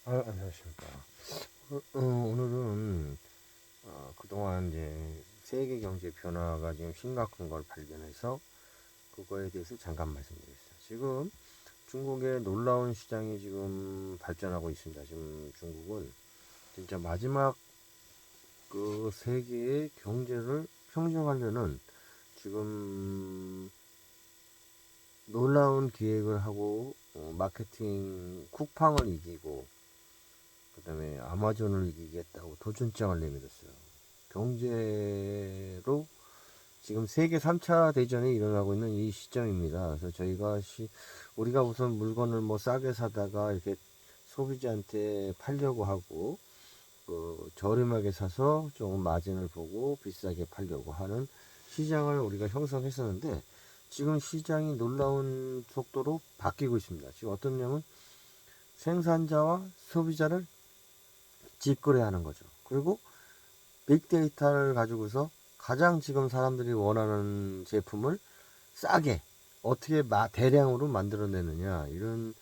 안녕하십니까. 오늘은 그동안 이제 세계 경제 변화가 지금 심각한 걸 발견해서 그거에 대해서 잠깐 말씀드리겠습니다. 지금 중국의 놀라운 시장이 지금 발전하고 있습니다. 지금 중국은 진짜 마지막 그 세계의 경제를 평정하려는 지금 놀라운 기획을 하고 마케팅 쿠팡을 이기고 그다음에 아마존을 이기겠다고 도전장을 내밀었어요. 경제로 지금 세계 3차 대전이 일어나고 있는 이 시점입니다. 그래서 우리가 우선 물건을 뭐 싸게 사다가 이렇게 소비자한테 팔려고 하고 저렴하게 사서 조금 마진을 보고 비싸게 팔려고 하는 시장을 우리가 형성했었는데 지금 시장이 놀라운 속도로 바뀌고 있습니다. 지금 어떤 냐면 생산자와 소비자를 직거래하는 거죠. 그리고 빅데이터를 가지고서 가장 지금 사람들이 원하는 제품을 싸게 어떻게 대량으로 만들어내느냐 이런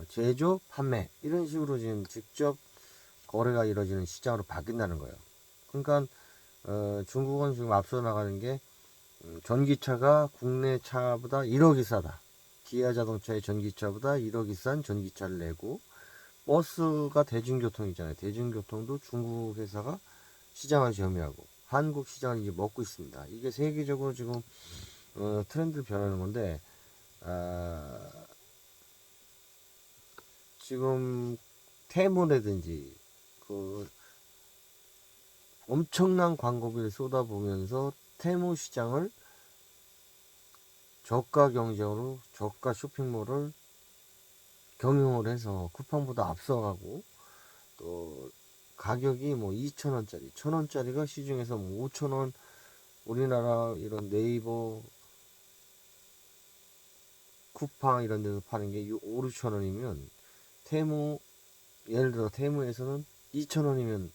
제조, 판매 이런 식으로 지금 직접 거래가 이루어지는 시장으로 바뀐다는 거예요. 그러니까 중국은 지금 앞서 나가는 게 전기차가 국내 차보다 1억이 싸다. 기아 자동차의 전기차보다 1억이 싼 전기차를 내고 버스가 대중교통이잖아요. 대중교통도 중국 회사가 시장을 점유하고 한국 시장을 이제 먹고 있습니다. 이게 세계적으로 지금 트렌드를 변하는 건데 지금 테무라든지 그 엄청난 광고비를 쏟아부으면서 테무 시장을 저가 경쟁으로 저가 쇼핑몰을 경영을 해서 쿠팡보다 앞서가고 또 가격이 뭐 2,000원짜리, 1,000원짜리가 시중에서 뭐 5,000원, 우리나라 이런 네이버, 쿠팡 이런 데서 파는 게 5, 6,000원이면 테무, 예를 들어 테무에서는 2,000원이면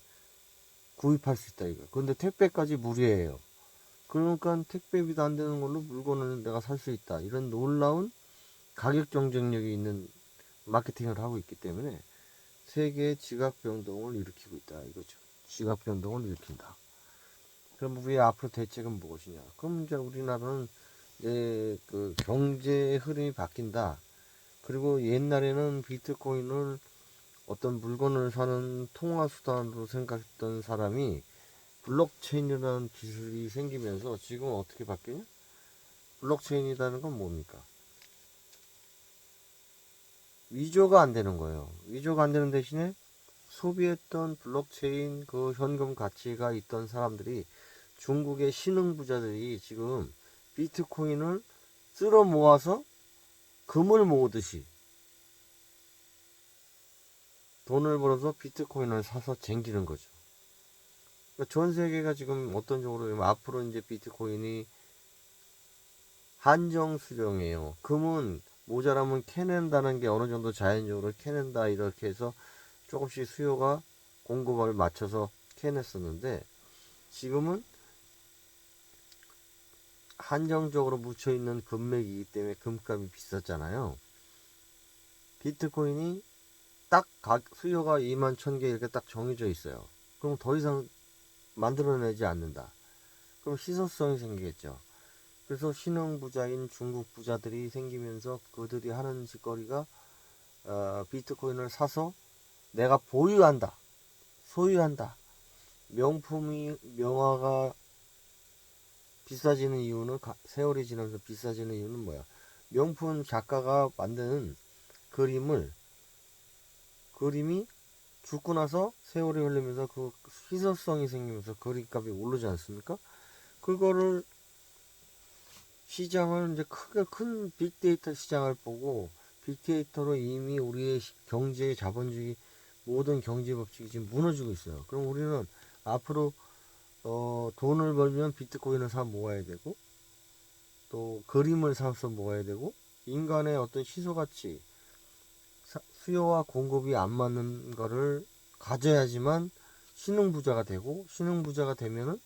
구입할 수 있다 이거. 근데 택배까지 무료예요. 그러니까 택배비도 안 되는 걸로 물건을 내가 살 수 있다. 이런 놀라운 가격 경쟁력이 있는 마케팅을 하고 있기 때문에 세계의 지각 변동을 일으키고 있다 이거죠. 지각 변동을 일으킨다. 그럼 우리의 앞으로 대책은 무엇이냐? 그럼 이제 우리나라는 이제 그 경제의 흐름이 바뀐다. 그리고 옛날에는 비트코인을 어떤 물건을 사는 통화 수단으로 생각했던 사람이 블록체인이라는 기술이 생기면서 지금 어떻게 바뀌냐? 블록체인이라는 건 뭡니까? 위조가 안 되는 거예요. 위조가 안 되는 대신에 소비했던 블록체인 그 현금 가치가 있던 사람들이 중국의 신흥부자들이 지금 비트코인을 쓸어 모아서 금을 모으듯이 돈을 벌어서 비트코인을 사서 쟁기는 거죠. 그러니까 전 세계가 지금 어떤 쪽으로 앞으로 이제 비트코인이 한정 수령이에요. 금은 모자라면 캐낸다는 게 어느 정도 자연적으로 캐낸다 이렇게 해서 조금씩 수요가 공급을 맞춰서 캐냈었는데 지금은 한정적으로 묻혀있는 금맥이기 때문에 금값이 비쌌잖아요. 비트코인이 딱 수요가 2만 1000개 이렇게 딱 정해져 있어요. 그럼 더 이상 만들어내지 않는다. 그럼 희소성이 생기겠죠. 그래서 신흥부자인 중국 부자들이 생기면서 그들이 하는 짓거리가 비트코인을 사서 내가 보유한다. 소유한다. 명화가 비싸지는 이유는 세월이 지나면서 비싸지는 이유는 뭐야? 명품 작가가 만드는 그림이 죽고 나서 세월이 흘리면서 그 희소성이 생기면서 그림값이 오르지 않습니까? 그거를 시장을 이제 크게 큰 빅데이터 시장을 보고 빅데이터로 이미 우리의 경제 자본주의 모든 경제 법칙이 지금 무너지고 있어요. 그럼 우리는 앞으로 돈을 벌면 비트코인을 사 모아야 되고 또 그림을 사서 모아야 되고 인간의 어떤 희소가치 수요와 공급이 안 맞는 거를 가져야지만 신흥부자가 되고 신흥부자가 되면은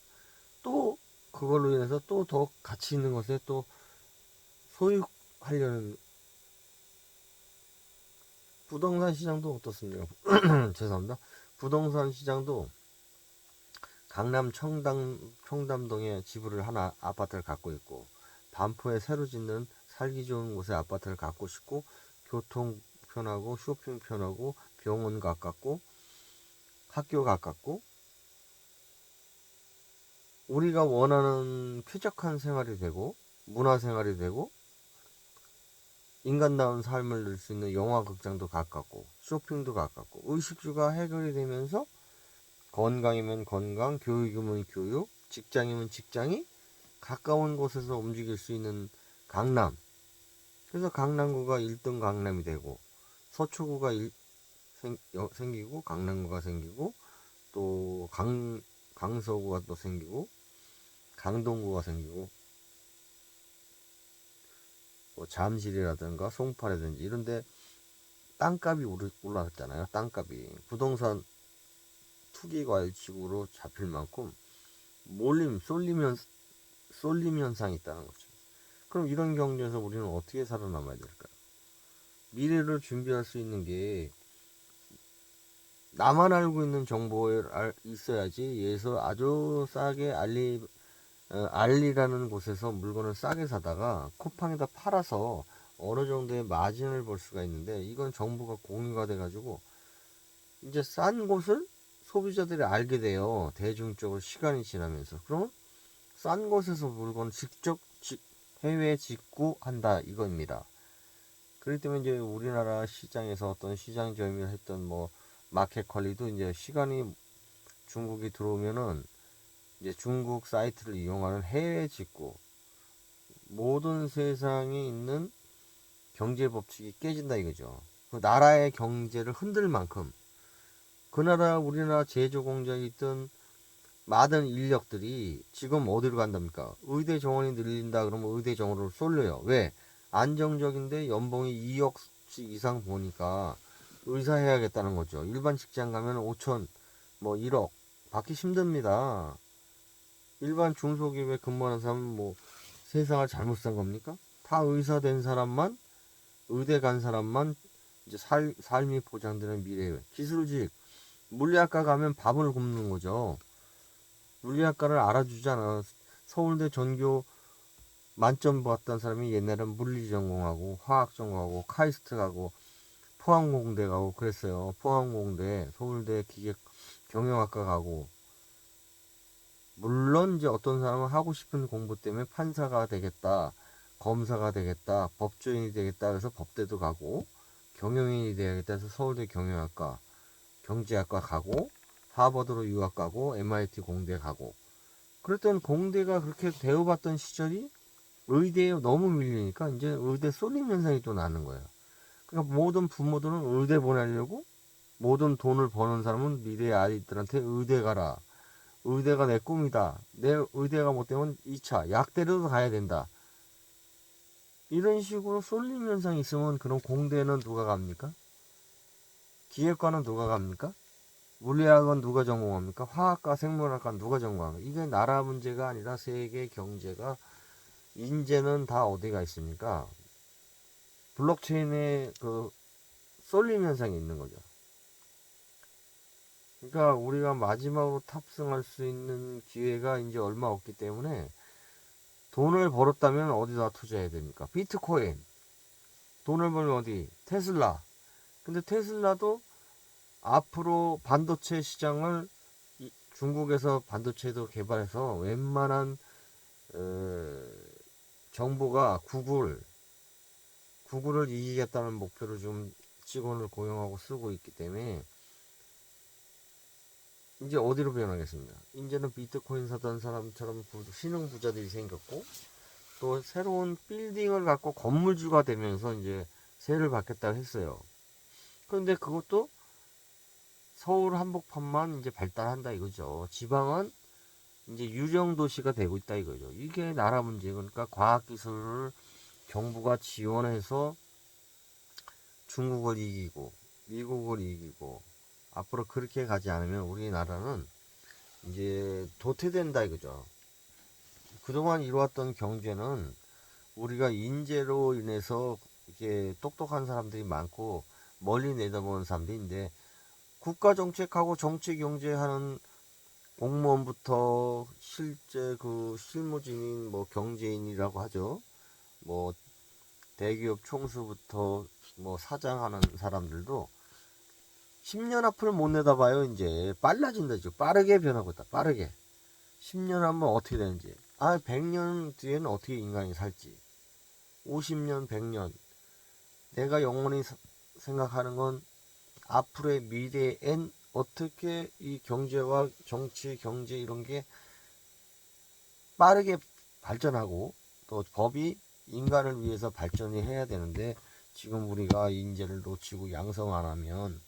또 그걸로 인해서 또 더 가치 있는 것에 또 소유하려는 부동산 시장도 어떻습니까? 죄송합니다. 부동산 시장도 강남 청담동에 지부를 하나 아파트를 갖고 있고, 반포에 새로 짓는 살기 좋은 곳에 아파트를 갖고 싶고, 교통 편하고 쇼핑 편하고 병원 가깝고 학교 가깝고 우리가 원하는 쾌적한 생활이 되고 문화 생활이 되고 인간다운 삶을 늘 수 있는 영화 극장도 가깝고 쇼핑도 가깝고 의식주가 해결이 되면서 건강이면 건강, 교육이면 교육, 직장이면 직장이 가까운 곳에서 움직일 수 있는 강남. 그래서 강남구가 1등 강남이 되고 서초구가 생기고 강남구가 생기고 또 강서구가 또 생기고 강동구가 생기고 뭐 잠실이라든가 송파라든지 이런데 땅값이 올라갔잖아요. 땅값이 부동산 투기과열지구로 잡힐 만큼 쏠림 현상이 있다는 거죠. 그럼 이런 경제에서 우리는 어떻게 살아남아야 될까요? 미래를 준비할 수 있는 게 나만 알고 있는 정보가 있어야지. 예서 아주 싸게 알리라는 곳에서 물건을 싸게 사다가 쿠팡에다 팔아서 어느 정도의 마진을 볼 수가 있는데, 이건 정보가 공유가 돼가지고 이제 싼 곳을 소비자들이 알게 돼요. 대중적으로 시간이 지나면서. 그러면 싼 곳에서 물건 직접 해외에 직구한다 이겁니다. 그렇기 때문에 이제 우리나라 시장에서 어떤 시장 점유를 했던 뭐 마켓 관리도 이제 시간이 중국이 들어오면은 이제 중국 사이트를 이용하는 해외 직구, 모든 세상에 있는 경제 법칙이 깨진다 이거죠. 그 나라의 경제를 흔들 만큼 그 나라 우리나라 제조 공장에 있던 많은 인력들이 지금 어디로 간답니까? 의대 정원이 늘린다 그러면 의대 정원으로 쏠려요. 왜? 안정적인데 연봉이 2억씩 이상 보니까 의사 해야겠다는 거죠. 일반 직장 가면 5천, 뭐 1억 받기 힘듭니다. 일반 중소기업에 근무하는 사람은 뭐 세상을 잘못 산 겁니까? 다 의사 된 사람만, 의대 간 사람만 이제 삶이 보장되는 미래예요. 기술직, 물리학과 가면 밥을 굶는 거죠. 물리학과를 알아주잖아. 서울대 전교 만점 받았던 사람이 옛날엔 물리 전공하고 화학 전공하고 카이스트 가고 포항공대 가고 그랬어요. 포항공대, 서울대 기계 경영학과 가고. 물론 이제 어떤 사람은 하고 싶은 공부 때문에 판사가 되겠다, 검사가 되겠다, 법조인이 되겠다 그래서 법대도 가고, 경영인이 되겠다 해서 서울대 경영학과, 경제학과 가고, 하버드로 유학 가고, MIT 공대 가고. 그랬던 공대가 그렇게 대우받던 시절이 의대에 너무 밀리니까 이제 의대 쏠림 현상이 또 나는 거예요. 그러니까 모든 부모들은 의대 보내려고, 모든 돈을 버는 사람은 미래의 아이들한테 의대 가라. 의대가 내 꿈이다. 내 의대가 못 되면 2차 약대로도 가야 된다. 이런 식으로 쏠림 현상이 있으면 그럼 공대는 누가 갑니까? 기계과는 누가 갑니까? 물리학은 누가 전공합니까? 화학과, 생물학과 누가 전공합니까? 이게 나라 문제가 아니라 세계 경제가, 인재는 다 어디가 있습니까? 블록체인의 그 쏠림 현상이 있는 거죠. 그러니까 우리가 마지막으로 탑승할 수 있는 기회가 이제 얼마 없기 때문에 돈을 벌었다면 어디다 투자해야 됩니까? 비트코인. 돈을 벌면 어디? 테슬라. 근데 테슬라도 앞으로 반도체 시장을 중국에서 반도체도 개발해서 웬만한 정보가 구글을 이기겠다는 목표로 좀 직원을 고용하고 쓰고 있기 때문에 이제 어디로 변하겠습니까? 이제는 비트코인 사던 사람처럼 신흥 부자들이 생겼고, 또 새로운 빌딩을 갖고 건물주가 되면서 이제 세를 받겠다고 했어요. 그런데 그것도 서울 한복판만 이제 발달한다 이거죠. 지방은 이제 유령 도시가 되고 있다 이거죠. 이게 나라 문제. 그러니까 과학기술을 정부가 지원해서 중국을 이기고 미국을 이기고 앞으로 그렇게 가지 않으면 우리나라는 이제 도태된다 이거죠. 그동안 이루었던 경제는 우리가 인재로 인해서 이게 똑똑한 사람들이 많고 멀리 내다보는 사람들인데, 국가 정책하고 정치 경제하는 공무원부터 실제 그 실무진인 뭐 경제인이라고 하죠. 뭐 대기업 총수부터 뭐 사장하는 사람들도 10년 앞을 못 내다봐요. 이제 빨라진다죠. 빠르게 변하고 있다. 빠르게. 10년 하면 어떻게 되는지. 100년 뒤에는 어떻게 인간이 살지. 50년, 100년. 내가 영원히 생각하는 건 앞으로의 미래엔 어떻게 이 경제와 정치, 경제 이런 게 빠르게 발전하고 또 법이 인간을 위해서 발전이 해야 되는데, 지금 우리가 인재를 놓치고 양성 안 하면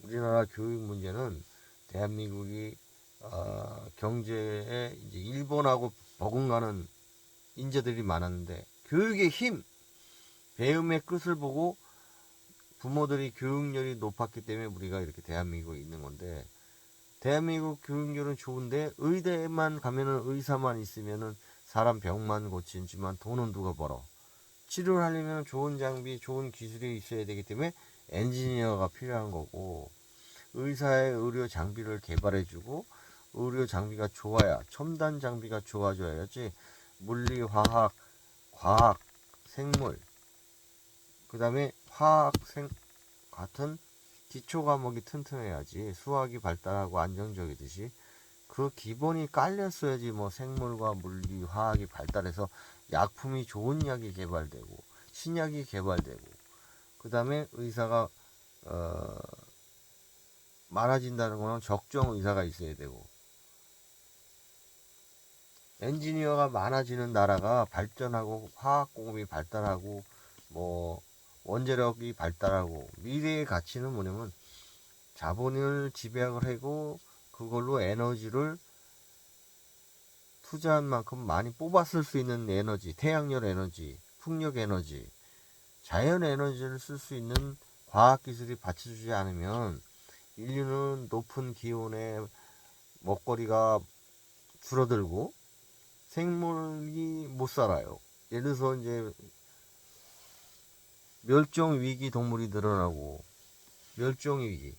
우리나라 교육 문제는 대한민국이 경제에 이제 일본하고 버금가는 인재들이 많았는데, 교육의 힘, 배움의 끝을 보고 부모들이 교육열이 높았기 때문에 우리가 이렇게 대한민국에 있는 건데, 대한민국 교육열은 좋은데 의대만 가면은 의사만 있으면은 사람 병만 고치지만 돈은 누가 벌어? 치료를 하려면 좋은 장비, 좋은 기술이 있어야 되기 때문에 엔지니어가 필요한 거고, 의사의 의료 장비를 개발해주고 의료 장비가 좋아야, 첨단 장비가 좋아져야지. 물리, 화학, 과학, 생물, 그 다음에 화학, 같은 기초 과목이 튼튼해야지. 수학이 발달하고 안정적이듯이 그 기본이 깔렸어야지. 뭐 생물과 물리, 화학이 발달해서 약품이, 좋은 약이 개발되고 신약이 개발되고, 그 다음에 의사가 많아진다는 거는 적정 의사가 있어야 되고, 엔지니어가 많아지는 나라가 발전하고 화학 공업이 발달하고 뭐 원자력이 발달하고, 미래의 가치는 뭐냐면 자본을 집약을 하고 그걸로 에너지를 투자한 만큼 많이 뽑았을 수 있는 에너지, 태양열 에너지, 풍력 에너지, 자연 에너지를 쓸 수 있는 과학기술이 받쳐주지 않으면 인류는 높은 기온에 먹거리가 줄어들고 생물이 못 살아요. 예를 들어서 이제 멸종 위기 동물이 늘어나고, 멸종 위기.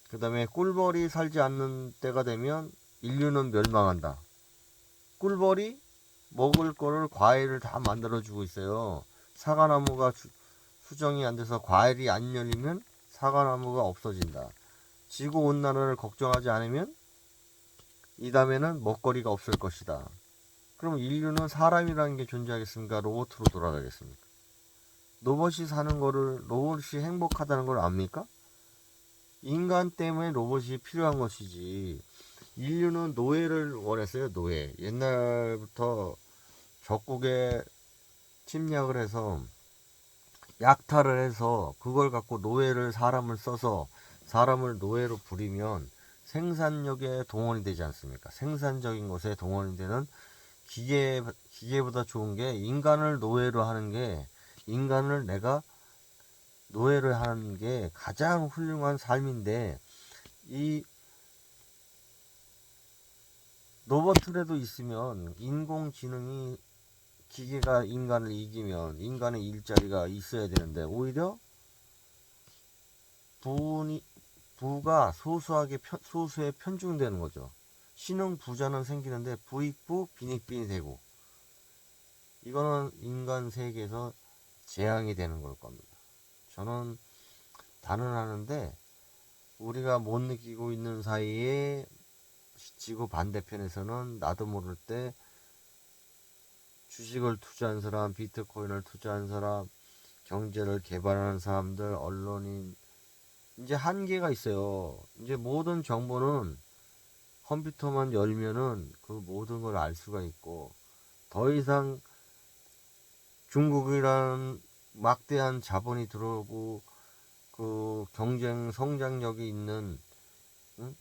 그 다음에 꿀벌이 살지 않는 때가 되면 인류는 멸망한다. 꿀벌이 먹을 거를, 과일을 다 만들어주고 있어요. 사과나무가 수정이 안 돼서 과일이 안 열리면 사과나무가 없어진다. 지구온난화를 걱정하지 않으면 이 다음에는 먹거리가 없을 것이다. 그럼 인류는 사람이라는 게 존재하겠습니까? 로봇으로 돌아가겠습니까? 로봇이 사는 거를, 로봇이 행복하다는 걸 압니까? 인간 때문에 로봇이 필요한 것이지. 인류는 노예를 원했어요. 노예. 옛날부터 적국에 침략을 해서 약탈을 해서 그걸 갖고 노예를, 사람을 써서 사람을 노예로 부리면 생산력에 동원이 되지 않습니까? 생산적인 것에 동원이 되는 기계보다 좋은 게, 인간을 노예로 하는 게, 인간을 내가 노예를 하는 게 가장 훌륭한 삶인데, 이 로봇이라도 있으면, 인공지능이 기계가 인간을 이기면 인간의 일자리가 있어야 되는데, 오히려 부가 소수에 편중되는 거죠. 신흥 부자는 생기는데 부익부 빈익빈이 되고, 이거는 인간 세계에서 재앙이 되는 걸 겁니다. 저는 단언하는데, 우리가 못 느끼고 있는 사이에 지구 반대편에서는 나도 모를 때 주식을 투자한 사람, 비트코인을 투자한 사람, 경제를 개발하는 사람들, 언론인, 이제 한계가 있어요. 이제 모든 정보는 컴퓨터만 열면은 그 모든 걸 알 수가 있고, 더 이상 중국이라는 막대한 자본이 들어오고 그 경쟁 성장력이 있는, 응?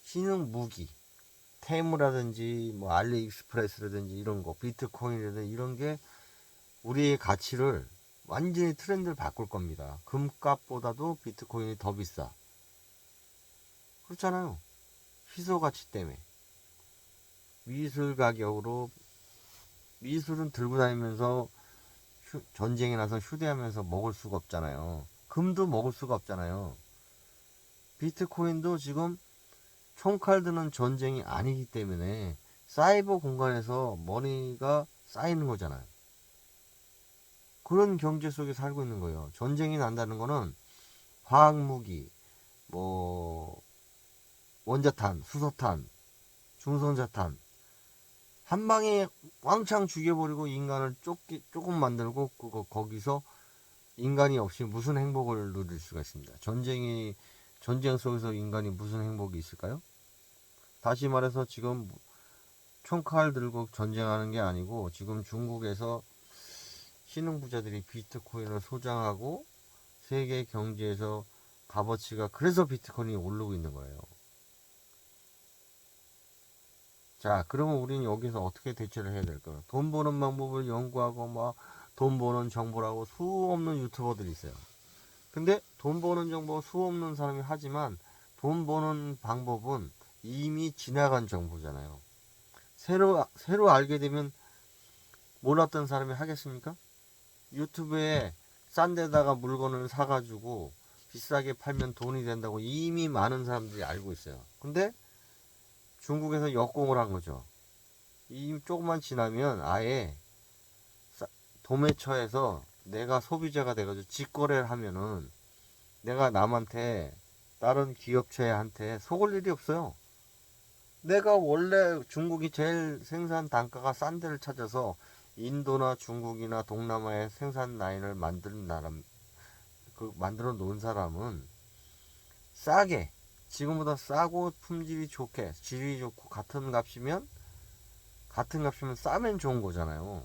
신흥 무기, 테무라든지 뭐 알리익스프레스라든지 이런 거, 비트코인이라든지 이런 게 우리의 가치를 완전히 트렌드를 바꿀 겁니다. 금값보다도 비트코인이 더 비싸. 그렇잖아요. 희소 가치 때문에. 미술 가격으로, 미술은 들고 다니면서 전쟁이 나서 휴대하면서 먹을 수가 없잖아요. 금도 먹을 수가 없잖아요. 비트코인도 지금 총칼 드는 전쟁이 아니기 때문에 사이버 공간에서 머니가 쌓이는 거잖아요. 그런 경제 속에 살고 있는 거예요. 전쟁이 난다는 거는 화학무기, 뭐 원자탄, 수소탄, 중성자탄 한 방에 왕창 죽여버리고 인간을 조금 만들고 거기서 인간이 없이 무슨 행복을 누릴 수가 있습니다. 전쟁 속에서 인간이 무슨 행복이 있을까요? 다시 말해서 지금 총칼 들고 전쟁하는 게 아니고 지금 중국에서 신흥부자들이 비트코인을 소장하고 세계 경제에서 값어치가 그래서 비트코인이 오르고 있는 거예요. 자, 그러면 우리는 여기서 어떻게 대처를 해야 될까요? 돈 버는 방법을 연구하고 막 돈 버는 정보라고 수 없는 유튜버들이 있어요. 근데 돈 버는 정보 수 없는 사람이 하지만 돈 버는 방법은 이미 지나간 정보잖아요. 새로 알게 되면 몰랐던 사람이 하겠습니까? 유튜브에 싼 데다가 물건을 사가지고 비싸게 팔면 돈이 된다고 이미 많은 사람들이 알고 있어요. 근데 중국에서 역공을 한 거죠. 이 조금만 지나면 아예 도매처에서 내가 소비자가 돼가지고 직거래를 하면은 내가 남한테 다른 기업체한테 속을 일이 없어요. 내가 원래 중국이 제일 생산 단가가 싼 데를 찾아서 인도나 중국이나 동남아의 생산 라인을 만들어 놓은 사람은 싸게, 지금보다 싸고 품질이 좋게, 질이 좋고 같은 값이면 싸면 좋은 거잖아요.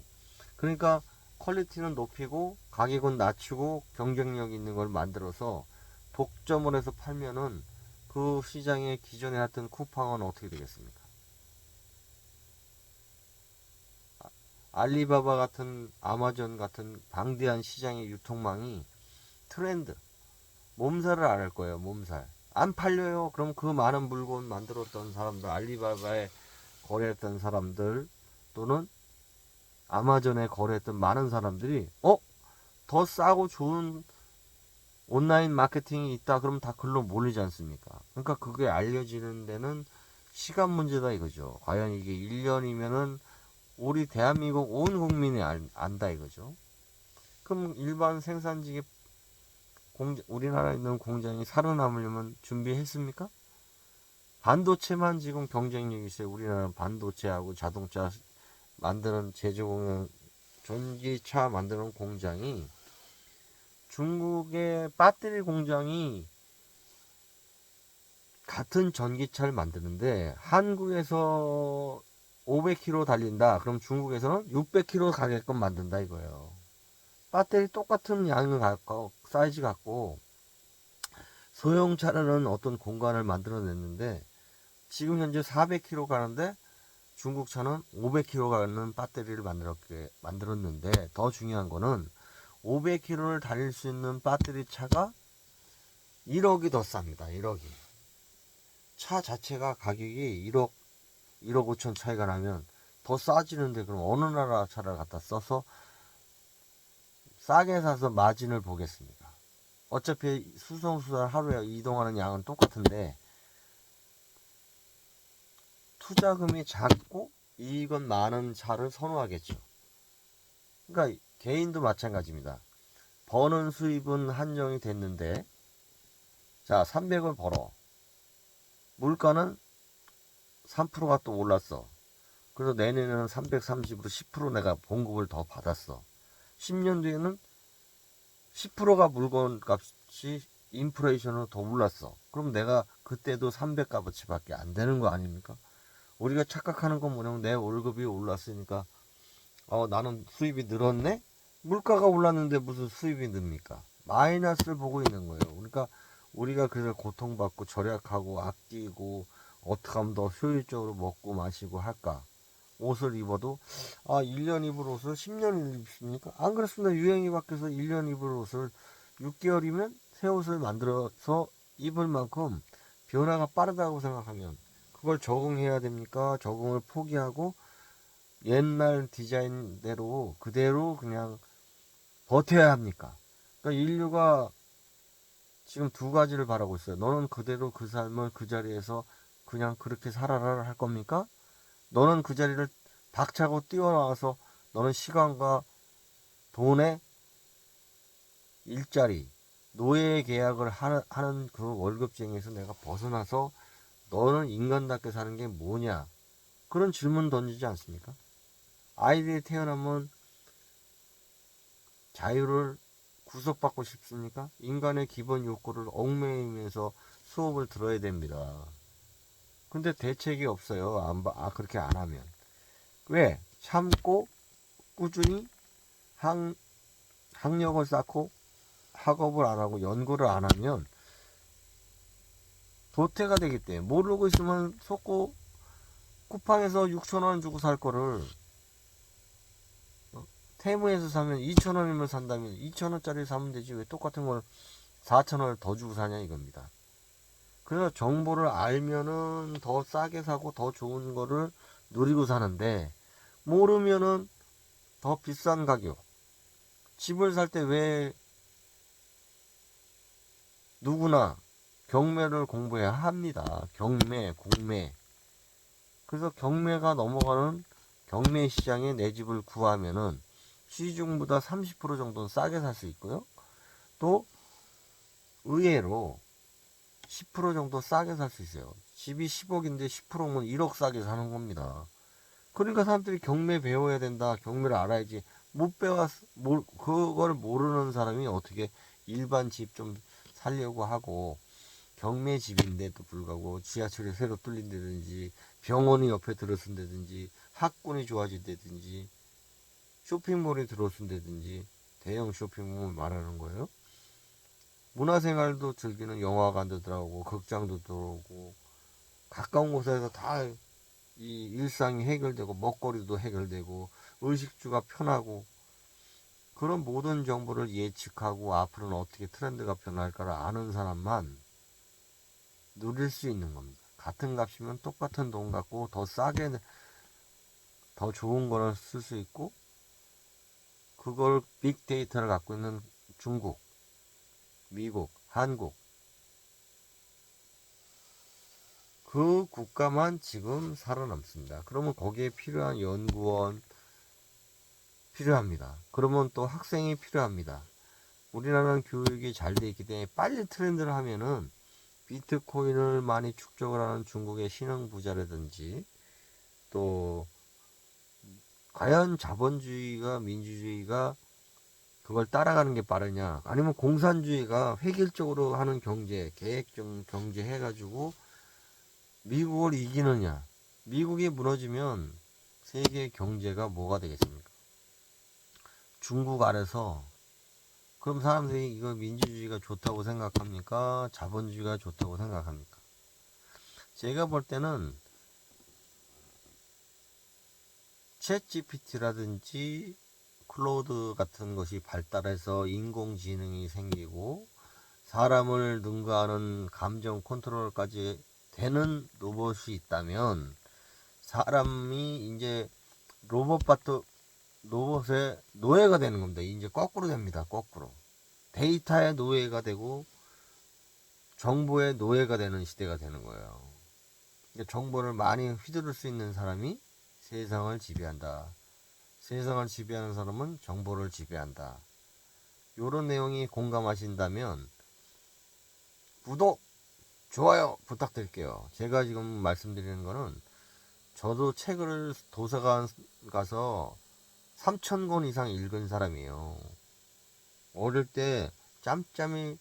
그러니까 퀄리티는 높이고 가격은 낮추고 경쟁력 있는 걸 만들어서 독점을 해서 팔면은 그 시장에 기존에 했던 쿠팡은 어떻게 되겠습니까? 알리바바 같은 아마존 같은 방대한 시장의 유통망이 트렌드, 몸살을 앓을 거예요. 몸살. 안 팔려요. 그럼 그 많은 물건 만들었던 사람들, 알리바바에 거래했던 사람들 또는 아마존에 거래했던 많은 사람들이 더 싸고 좋은 온라인 마케팅이 있다 그러면 다 글로 몰리지 않습니까? 그러니까 그게 알려지는 데는 시간 문제다 이거죠. 과연 이게 1년이면은 우리 대한민국 온 국민이 안다 이거죠. 그럼 일반 생산직의 우리나라에 있는 공장이 살아남으려면 준비했습니까? 반도체만 지금 경쟁력이 있어요. 우리나라는 반도체하고 자동차 만드는 제조공장, 전기차 만드는 공장이 중국의 배터리 공장이 같은 전기차를 만드는데 한국에서 500km 달린다. 그럼 중국에서는 600km 가게끔 만든다 이거예요. 배터리 똑같은 양을 갖고 사이즈 갖고 소형차라는 어떤 공간을 만들어냈는데 지금 현재 400km 가는데 중국 차는 500km 가는 배터리를 만들었는데 더 중요한 거는 500km를 달릴 수 있는 배터리 차가 1억이 더 쌉니다. 1억이. 차 자체가 가격이 1억 5천 차이가 나면 더 싸지는데 그럼 어느 나라 차를 갖다 써서 싸게 사서 마진을 보겠습니까? 어차피 수송수단 하루에 이동하는 양은 똑같은데 투자금이 작고 이익은 많은 차를 선호하겠죠. 그러니까 개인도 마찬가지입니다. 버는 수입은 한정이 됐는데 자 300을 벌어. 물가는 3%가 또 올랐어. 그래서 내년에는 330으로 10% 내가 봉급을 더 받았어. 10년 뒤에는 10%가 물건 값이 인플레이션으로 더 올랐어. 그럼 내가 그때도 300 값어치밖에 안 되는 거 아닙니까? 우리가 착각하는 건 뭐냐면 내 월급이 올랐으니까 나는 수입이 늘었네? 물가가 올랐는데 무슨 수입이 늡니까? 마이너스를 보고 있는 거예요. 그러니까 우리가 그래서 고통받고 절약하고 아끼고 어떻게 하면 더 효율적으로 먹고 마시고 할까? 옷을 입어도 1년 입을 옷을 10년 입습니까? 안 그렇습니다. 유행이 바뀌어서 1년 입을 옷을 6개월이면 새 옷을 만들어서 입을 만큼 변화가 빠르다고 생각하면 그걸 적응해야 됩니까? 적응을 포기하고 옛날 디자인대로 그대로 그냥 버텨야 합니까? 그러니까 인류가 지금 두 가지를 바라고 있어요. 너는 그대로 그 삶을 그 자리에서 그냥 그렇게 살아라 할 겁니까? 너는 그 자리를 박차고 뛰어나와서 너는 시간과 돈의 일자리, 노예 계약을 하는 그 월급쟁이에서 내가 벗어나서 너는 인간답게 사는 게 뭐냐? 그런 질문 던지지 않습니까? 아이들이 태어나면 자유를 구속받고 싶습니까? 인간의 기본 욕구를 얽매이면서 수업을 들어야 됩니다. 근데 대책이 없어요. 그렇게 안 하면. 왜? 참고 꾸준히 학력을 쌓고 학업을 안 하고 연구를 안 하면 도태가 되기 때문에 모르고 있으면 속고 쿠팡에서 6,000원 주고 살 거를 테무에서 사면 2,000원이면 산다면 2,000원짜리 사면 되지 왜 똑같은 걸 4,000원을 더 주고 사냐 이겁니다. 그래서 정보를 알면은 더 싸게 사고 더 좋은 거를 누리고 사는데 모르면은 더 비싼 가격. 집을 살 때 왜 누구나 경매를 공부해야 합니다. 경매, 공매. 그래서 경매가 넘어가는 경매 시장에 내 집을 구하면은 시중보다 30% 정도는 싸게 살 수 있고요. 또 의외로 10% 정도 싸게 살 수 있어요. 집이 10억인데 10%면 1억 싸게 사는 겁니다. 그러니까 사람들이 경매 배워야 된다. 경매를 알아야지. 못 배웠, 그걸 모르는 사람이 어떻게 일반 집 좀 살려고 하고, 경매 집인데도 불구하고 지하철이 새로 뚫린다든지, 병원이 옆에 들어선다든지, 학군이 좋아진다든지, 쇼핑몰이 들어선다든지, 대형 쇼핑몰 말하는 거예요. 문화생활도 즐기는 영화관도 들어오고, 극장도 들어오고, 가까운 곳에서 다 이 일상이 해결되고 먹거리도 해결되고 의식주가 편하고 그런 모든 정보를 예측하고 앞으로는 어떻게 트렌드가 변할까를 아는 사람만 누릴 수 있는 겁니다. 같은 값이면 똑같은 돈 갖고 더 싸게 더 좋은 거를 쓸 수 있고 그걸 빅데이터를 갖고 있는 중국, 미국, 한국 그 국가만 지금 살아남습니다. 그러면 거기에 필요한 연구원 필요합니다. 그러면 또 학생이 필요합니다. 우리나라는 교육이 잘 돼 있기 때문에 빨리 트렌드를 하면은 비트코인을 많이 축적을 하는 중국의 신흥 부자라든지 또 과연 자본주의가 민주주의가 그걸 따라가는 게 빠르냐 아니면 공산주의가 획일적으로 하는 경제 계획적 경제 해가지고 미국을 이기느냐 미국이 무너지면 세계 경제가 뭐가 되겠습니까? 중국 아래서 그럼 사람들이 이거 민주주의가 좋다고 생각합니까? 자본주의가 좋다고 생각합니까? 제가 볼 때는 챗 GPT라든지 클로우드 같은 것이 발달해서 인공지능이 생기고 사람을 능가하는 감정 컨트롤까지 되는 로봇이 있다면 사람이 이제 로봇의 노예가 되는 겁니다. 이제 거꾸로 됩니다. 거꾸로. 데이터의 노예가 되고 정보의 노예가 되는 시대가 되는 거예요. 정보를 많이 휘두를 수 있는 사람이 세상을 지배한다. 세상을 지배하는 사람은 정보를 지배한다. 이런 내용이 공감하신다면 구독, 좋아요 부탁드릴게요. 제가 지금 말씀드리는 거는 저도 책을 도서관 가서 3,000권 이상 읽은 사람이에요. 어릴 때 짬짬이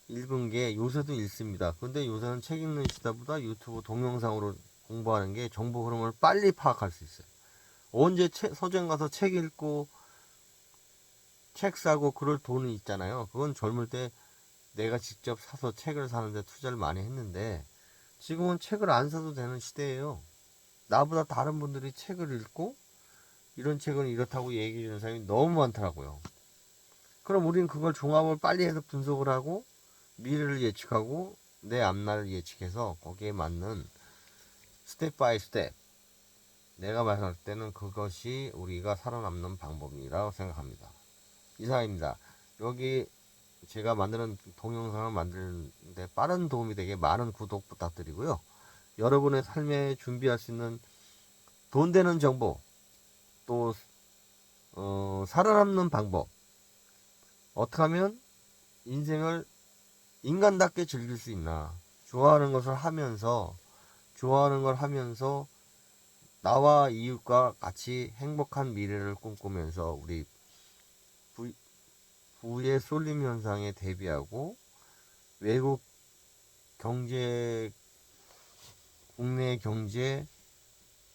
읽은 게 요새도 읽습니다. 근데 요새는 책 읽는 시대보다 유튜브 동영상으로 공부하는 게 정보 흐름을 빨리 파악할 수 있어요. 언제 서점 가서 책 읽고 책 사고 그럴 돈이 있잖아요. 그건 젊을 때 내가 직접 사서 책을 사는데 투자를 많이 했는데 지금은 책을 안 사도 되는 시대예요. 나보다 다른 분들이 책을 읽고 이런 책은 이렇다고 얘기해 주는 사람이 너무 많더라고요. 그럼 우리는 그걸 종합을 빨리 해서 분석을 하고 미래를 예측하고 내 앞날을 예측해서 거기에 맞는 스텝 바이 스텝 내가 말할 때는 그것이 우리가 살아남는 방법이라고 생각합니다. 이상입니다. 여기 제가 만드는 동영상을 만드는데 빠른 도움이 되게 많은 구독 부탁드리고요. 여러분의 삶에 준비할 수 있는 돈 되는 정보, 또 살아남는 방법, 어떻게 하면 인생을 인간답게 즐길 수 있나, 좋아하는 것을 하면서 좋아하는 걸 하면서 나와 이웃과 같이 행복한 미래를 꿈꾸면서 우리 부의 쏠림 현상에 대비하고 외국 경제, 국내 경제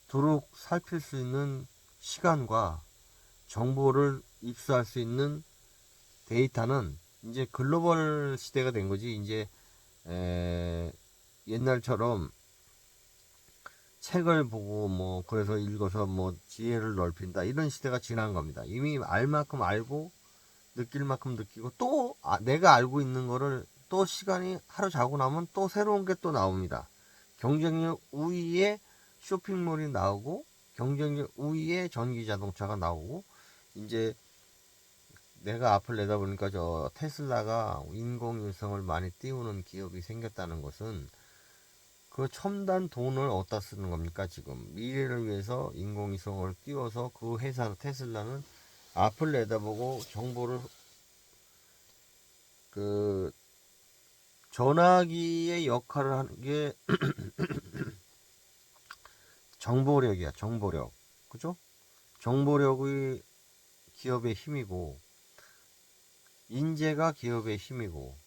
두루 살필 수 있는 시간과 정보를 입수할 수 있는 데이터는 이제 글로벌 시대가 된 거지. 이제 옛날처럼 책을 보고 뭐 그래서 읽어서 뭐 지혜를 넓힌다 이런 시대가 지난 겁니다. 이미 알 만큼 알고 느낄 만큼 느끼고 또 내가 알고 있는 거를 또 시간이 하루 자고 나면 또 새로운 게 또 나옵니다. 경쟁력 우위에 쇼핑몰이 나오고 경쟁력 우위에 전기 자동차가 나오고 이제 내가 앞을 내다보니까 저 테슬라가 인공위성을 많이 띄우는 기업이 생겼다는 것은 그 첨단 돈을 어디다 쓰는 겁니까? 지금 미래를 위해서 인공위성을 띄워서 그 회사 테슬라는 앞을 내다보고 정보를 그 전화기의 역할을 하는 게 정보력이야. 정보력, 그죠? 정보력이 기업의 힘이고 인재가 기업의 힘이고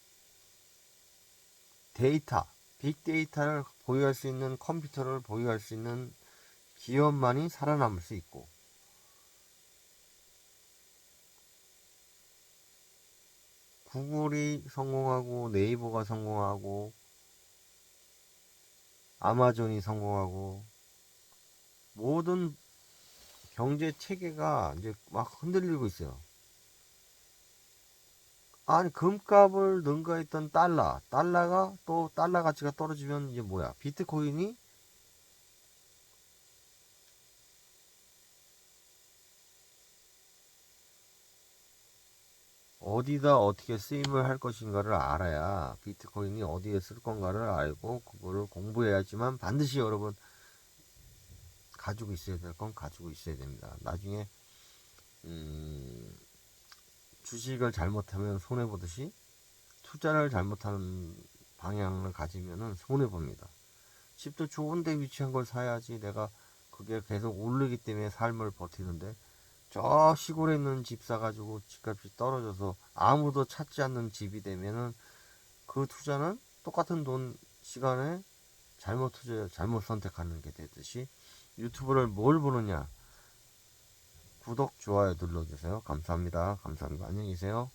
데이터, 빅데이터를 보유할 수 있는 컴퓨터를 보유할 수 있는 기업만이 살아남을 수 있고 구글이 성공하고 네이버가 성공하고 아마존이 성공하고 모든 경제 체계가 이제 막 흔들리고 있어요. 아니 금값을 능가했던 달러가 또 달러 가치가 떨어지면 이제 뭐야? 비트코인이 어디다 어떻게 쓰임을 할 것인가를 알아야 비트코인이 어디에 쓸 건가를 알고 그거를 공부해야지만 반드시 여러분 가지고 있어야 될 건 가지고 있어야 됩니다. 나중에 주식을 잘못하면 손해보듯이 투자를 잘못하는 방향을 가지면은 손해봅니다. 집도 좋은데 위치한 걸 사야지 내가 그게 계속 오르기 때문에 삶을 버티는데 저 시골에 있는 집 사가지고 집값이 떨어져서 아무도 찾지 않는 집이 되면은 그 투자는 똑같은 돈 시간에 잘못 투자 잘못 선택하는 게 되듯이 유튜브를 뭘 보느냐 구독 좋아요 눌러주세요. 감사합니다. 감사합니다. 안녕히 계세요.